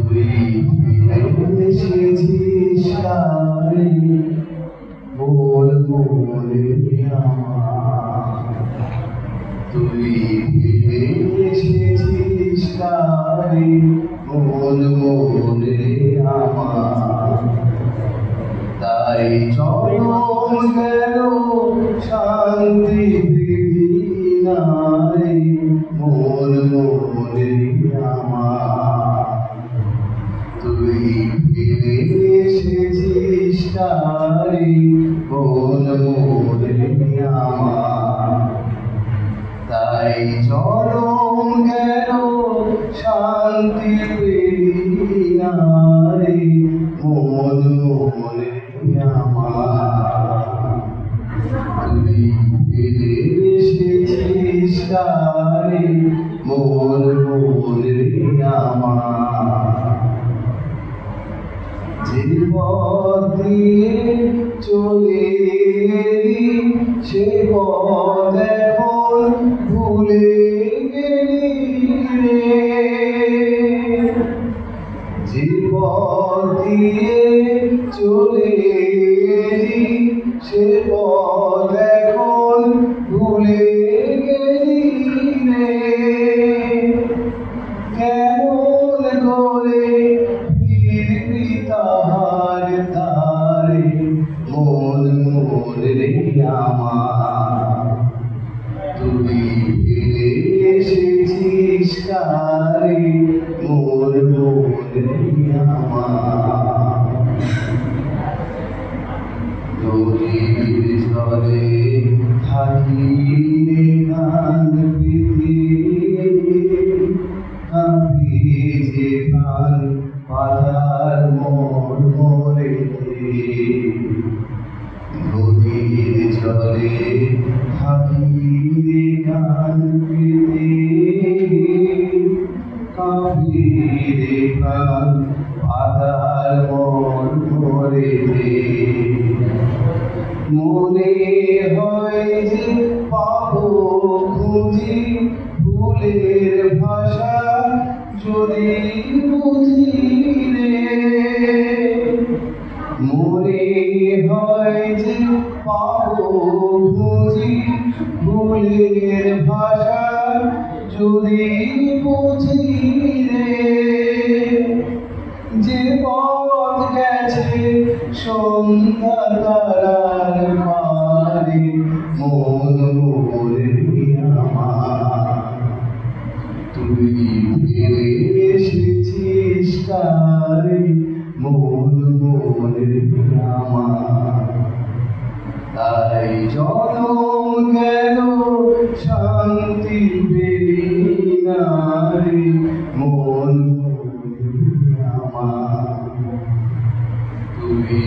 তুই এসেছিস কারে বল বলে আমার, তুই এসেছিস কারে বল বলে আমার, তাই চরম গেল শান্তি দিনারে মন মনে আমার, তুই ফিরে এসেছিস তারে মন মনে আমার, তাই চরম গেল শান্তি দিনারে মন মনে আমার, তুই ফিরে এসেছিস তারে মন মনে আমার, যে পথ দিয়ে চলে এলি সে পথ এখন ভুলে গেলি রে, যে পথ দিয়ে চলে এলি সে পথ এখন ভুলে গেলি রে, কেমন করে ফিরবি তাহার তারে মন মনে আমার, তুই ফিরে এসেছিস কারে মন মনে আমার, নদীর জলে থাকি রে গান পেতে আমি যে গান পাতার মন মরেতে, নদীর জলে থাকি রে গান পেতে কাঁপি রে গান পাতার মন মরেতে, মনে হয় যে পাবো খুঁজি ফুলের ভাষা যদি বুঝি রে, মনে হয় যে পাবো খুঁজি ফুলের ভাষা যদি বুঝি রে, যে পথ গেছে সন্ধ্যা তারার পারে মন মনে আমার, তুই ফিরে এসেছিস কারে মন মনে আমার, তাই জনম গেল শান্তি পেলি না রে মন মনে আমার, তুই